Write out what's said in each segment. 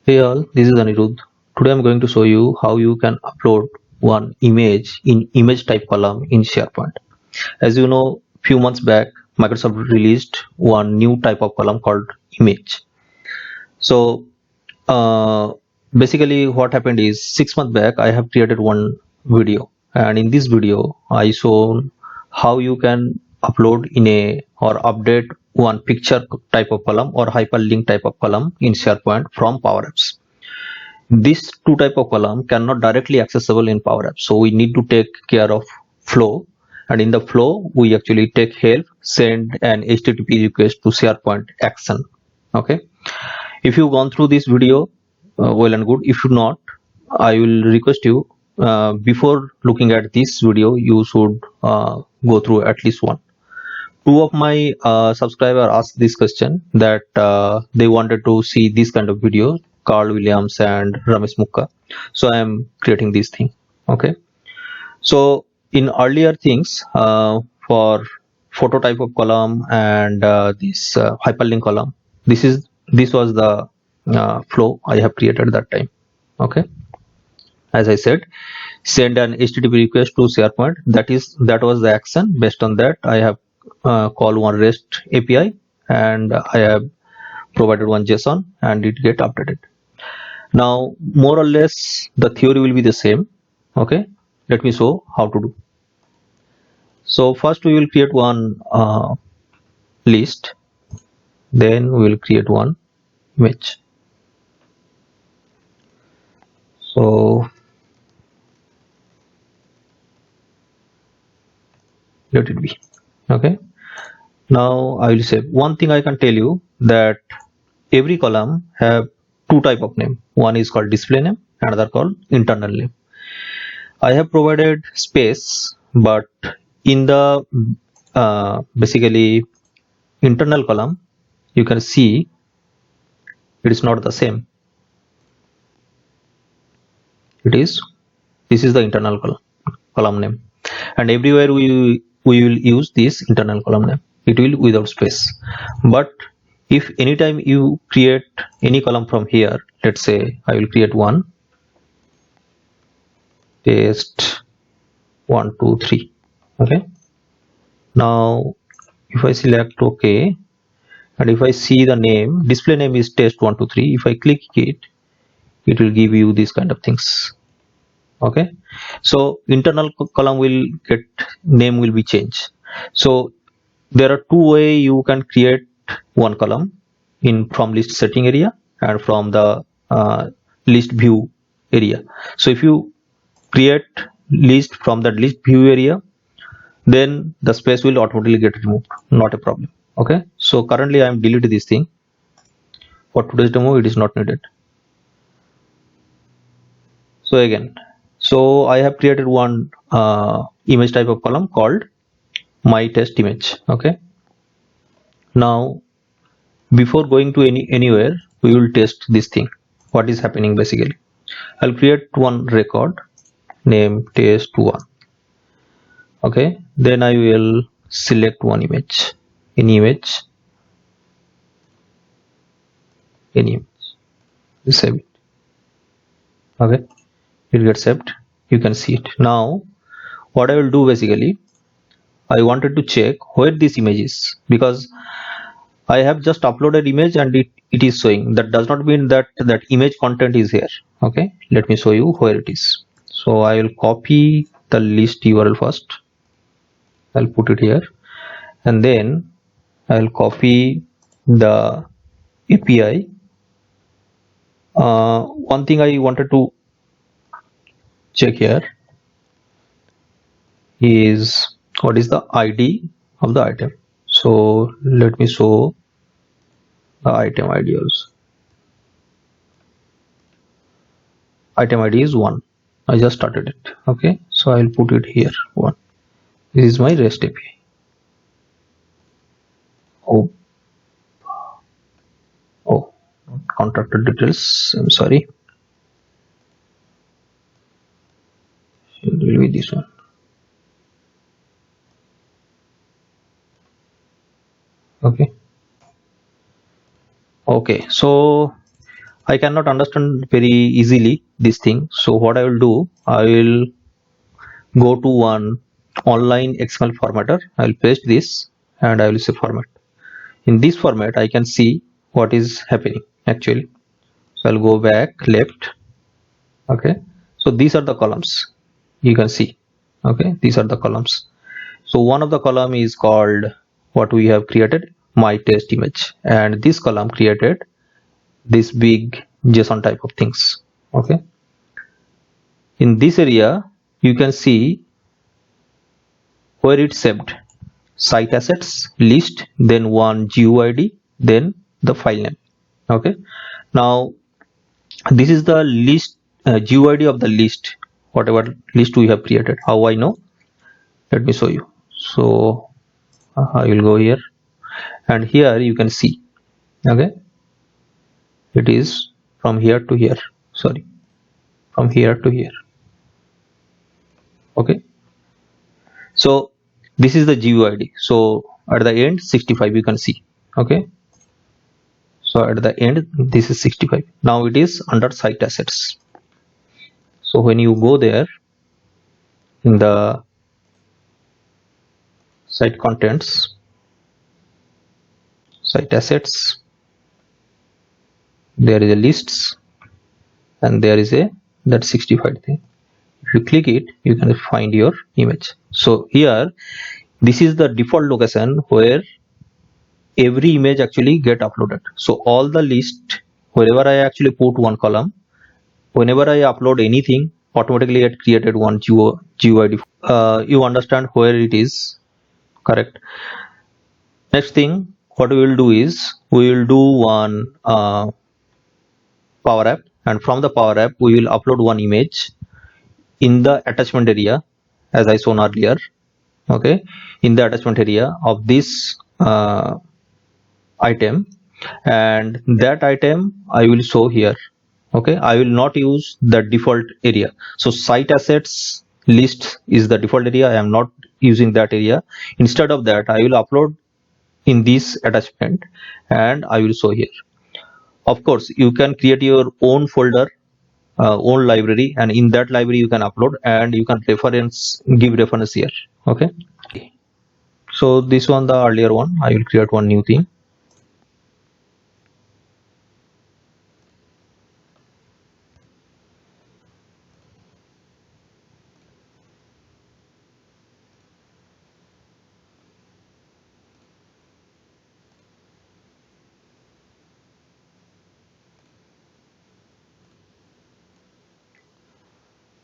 Hey all, this is Anirudh. Today I'm going to show you how you can upload one image in image type column in SharePoint. As you know, few months back, Microsoft released one new type of column called image. So uh, basically what happened is 6 months back, I have created one video, and in this video, I shown how you can upload in a or update one picture type of column or hyperlink type of column in SharePoint from Power Apps. These two type of column cannot directly accessible in Power Apps, so we need to take care of flow, and in the flow we actually take help send an HTTP request to SharePoint action. Okay, if you've gone through this video, well and good. If you not, I will request you, before looking at this video you should go through at least one. Two of my subscriber asked this question that they wanted to see this kind of video, Carl Williams and Ramesh Mukka. So I am creating this thing. Okay. So in earlier things, for photo type of column and this hyperlink column, this was the flow I have created that time. Okay. As I said, send an HTTP request to SharePoint. That was the action. Based on that, I have called one REST API, and I have provided one JSON, and it get updated. Now, more or less, the theory will be the same. Okay, let me show how to do. So first, we will create one list. Then we will create one image. So let it be. Okay. Now I will say one thing I can tell you that every column have two type of name. One is called display name, another called internal name. I have provided space, but in the basically internal column, you can see it is not the same. It is This is the internal column name, and everywhere we will use this internal column name. It will without space. But if anytime you create any column from here, let's say I will create one, paste 1 2 3. Okay, now if I select OK, and if I see the name, display name is test123, if I click it, it will give you these kind of things. Okay, so internal column will get name will be changed. So there are two way you can create one column in from list setting area and from the list view area. So if you create list from the list view area, then the space will automatically get removed, not a problem. Okay, so currently I am deleting this thing. For today's demo it is not needed. So again, so I have created one image type of column called my test image. Okay, now before going to anywhere, we will test this thing, what is happening. Basically, I'll create one record name test1. Okay, then I will select one image, any image, save it. Okay, it gets saved. You can see it. Now what I will do, basically I wanted to check where this image is, because I have just uploaded image and it is showing. That does not mean that that image content is here. Okay, let me show you where it is. So I will copy the list URL first. I'll put it here, and then I'll copy the API. One thing I wanted to check here is what is the ID of the item. So let me show the item ID also. Item ID is 1. I just started it. Okay, so I'll put it here 1. This is my REST API. Oh, contractor details. I'm sorry. It will be this one. Okay. Okay, so I cannot understand very easily this thing. So what I will do, I will go to one online XML formatter. I will paste this and I will say format. In this format, I can see what is happening actually. So I'll go back left. Okay. So these are the columns you can see. Okay. These are the columns. So one of the column is called what we have created, my test image, and this column created this big JSON type of things. Okay. In this area, you can see where it's saved: site assets, list, then one GUID, then the file name. Okay. Now this is the list, GUID of the list, whatever list we have created. How I know? Let me show you. So I will go here, and here you can see. Okay, it is from here to here. Sorry, from here to here. Okay, so this is the GUID. So at the end 65 you can see. Okay, so at the end this is 65. Now it is under site assets. So when you go there in the site contents, site assets, there is a lists, and there is a that 65 thing. If you click it, you can find your image. So here this is the default location where every image actually get uploaded. So all the list, wherever I actually put one column, whenever I upload anything, automatically it created one GUID. You understand where it is, correct? Next thing, what we will do is we will do one Power App, and from the Power App we will upload one image in the attachment area, as I shown earlier. Okay, in the attachment area of this item, and that item I will show here. Okay, I will not use the default area. So site assets list is the default area. I am not using that area. Instead of that, I will upload in this attachment and I will show here. Of course, you can create your own folder, own library, and in that library you can upload and you can give reference here. Okay, so this one, the earlier one, I will create one new thing.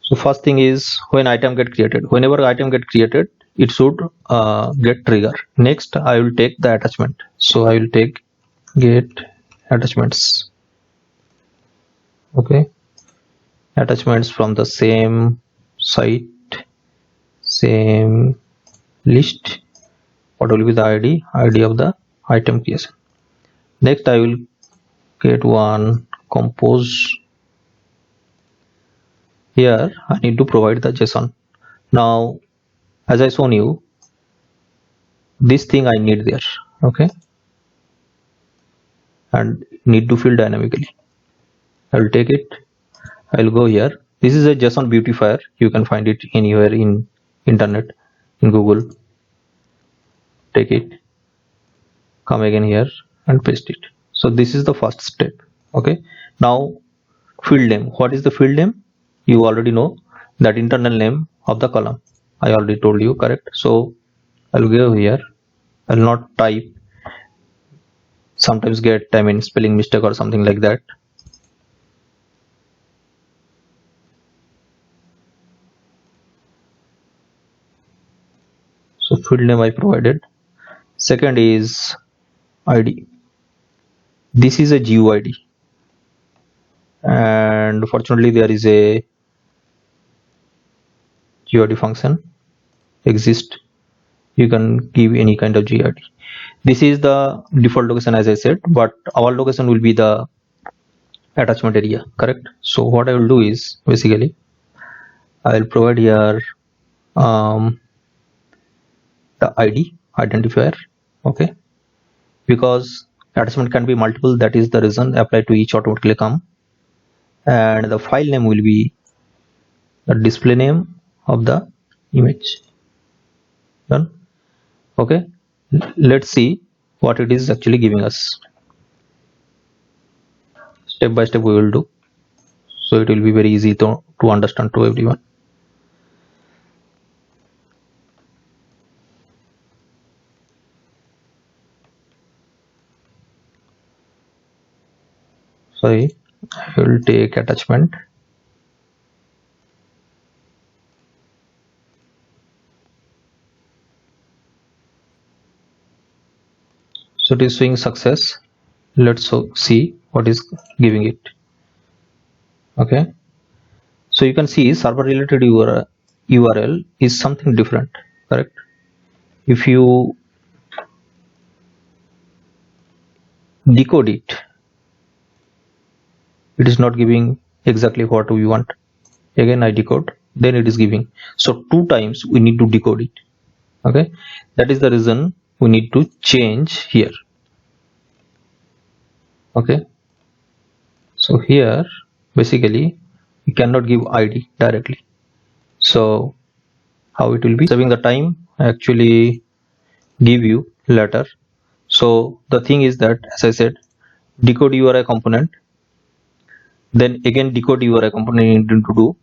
So first thing is when item get created, whenever item get created, it should get trigger. Next, I will take the attachment. So I will take get attachments. Okay, attachments from the same site, same list. What will be the ID? ID of the item creation. Next, I will get one compose. Here I need to provide the JSON. Now, as I shown you, this thing I need there. Okay, and need to fill dynamically. I will take it. I will go here. This is a JSON beautifier. You can find it anywhere in internet, in Google. Take it, come again here and paste it. So this is the first step. Okay, now field name. What is the field name? You already know that internal name of the column. I already told you, correct? So I'll go here. I'll not type. Sometimes get spelling mistake or something like that. So field name I provided. Second is ID. This is a GUID, and fortunately there is a GUID function exist. You can give any kind of GUID. This is the default location, as I said, but our location will be the attachment area, correct? So what I will do is basically I will provide here the ID identifier. Okay, because attachment can be multiple, that is the reason apply to each automatically come. And the file name will be the display name of the image. Done. Okay, let's see what it is actually giving us. Step by step we will do, so it will be very easy to understand to everyone. Sorry, I will take attachment. So it is showing success. Let's see what is giving it. Okay, so you can see server related URL is something different, correct? If you decode it, it is not giving exactly what we want. Again I decode, then it is giving. So 2 times we need to decode it. Okay, that is the reason we need to change here. Okay, so here basically we cannot give ID directly. So how it will be saving the time, I actually give you later. So the thing is that, as I said, decode URI component, then again decode URI component you need to do,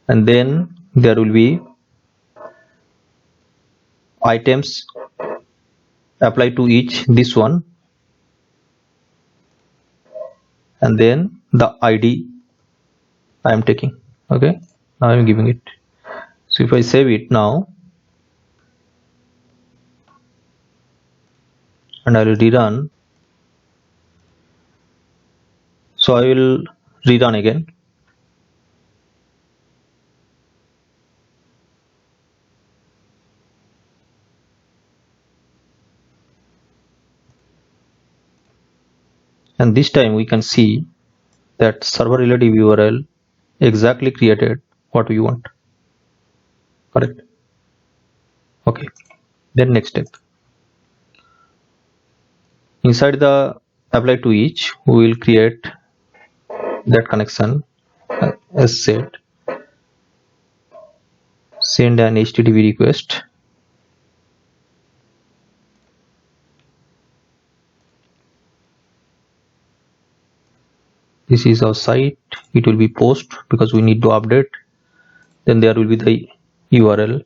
and then there will be items apply to each this one, and then the ID I am taking. Okay, now I am giving it. So if I save it now and I will rerun, so I will rerun again. And this time we can see that server relative URL exactly created what we want. Correct. Okay, then next step, inside the apply to each we will create that connection. As said, send an HTTP request. This is our site, it will be post because we need to update. Then there will be the URL.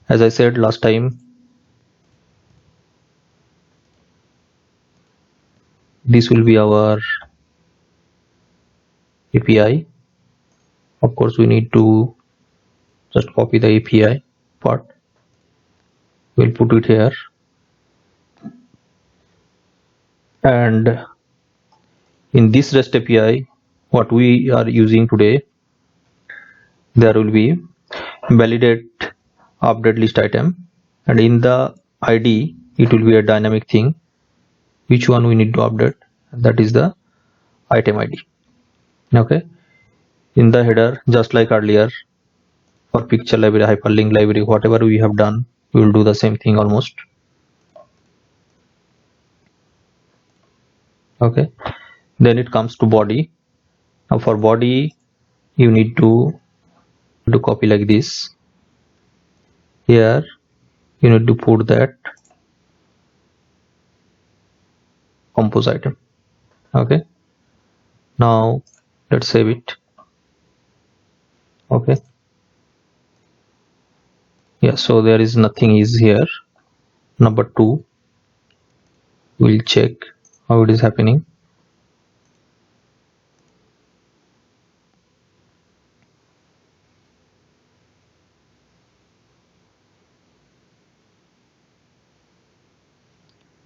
As I said last time, this will be our API. Of course we need to just copy the API part, we'll put it here, and in this REST API what we are using today, there will be validate update list item, and in the ID it will be a dynamic thing, which one we need to update, that is the item ID. Okay, in the header, just like earlier for picture library, hyperlink library, whatever we have done, we will do the same thing almost. Okay, then it comes to body. Now for body you need to copy like this. Here you need to put that compose item. Okay, now let's save it. Okay, yeah, so there is nothing is here. Number 2, we'll check how it is happening.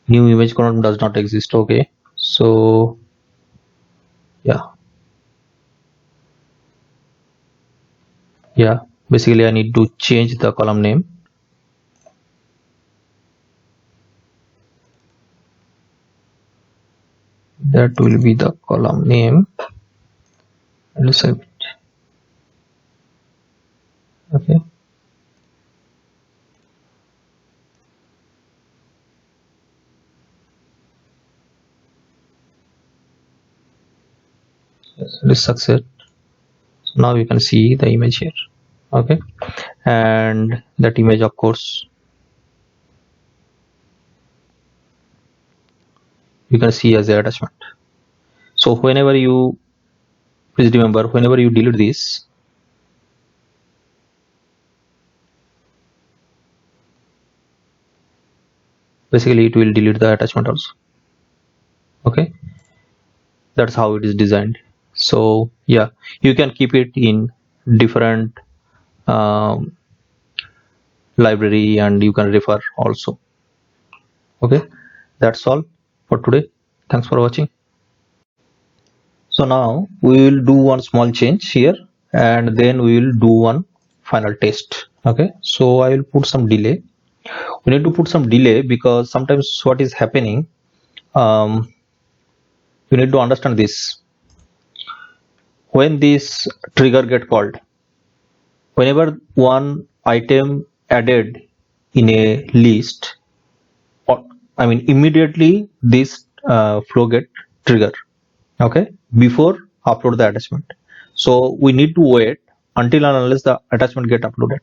New image column does not exist. Okay, so yeah, basically I need to change the column name. That will be the column name, and save it. Okay, This success. So now you can see the image here. Okay, and that image, of course, you can see as the attachment. So whenever you, please remember, whenever you delete this, basically it will delete the attachment also. Okay, that's how it is designed. So yeah, you can keep it in different um, library and you can refer also. Okay, that's all for today. Thanks for watching. So now we will do one small change here and then we will do one final test. Okay, so I will put some delay. We need to put some delay because sometimes what is happening, um, you need to understand this. When this trigger get called, whenever one item added in a list, or I mean immediately this flow get trigger. Okay, before upload the attachment. So we need to wait until and unless the attachment get uploaded.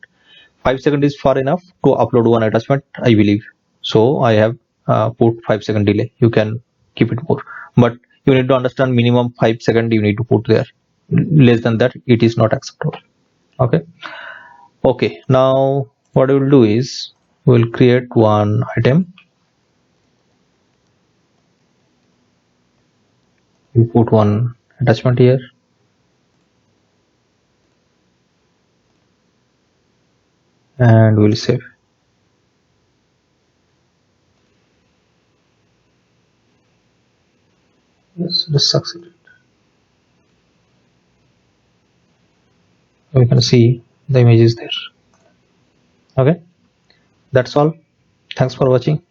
5 seconds is far enough to upload one attachment, I believe. So I have put 5 second delay. You can keep it more, but you need to understand minimum 5 seconds you need to put there. Less than that, it is not acceptable. Okay. Okay. Now what we will do is we'll create one item. We put one attachment here. And we'll save. Yes, this succeeded. We can see the image is there. Okay, that's all. Thanks for watching.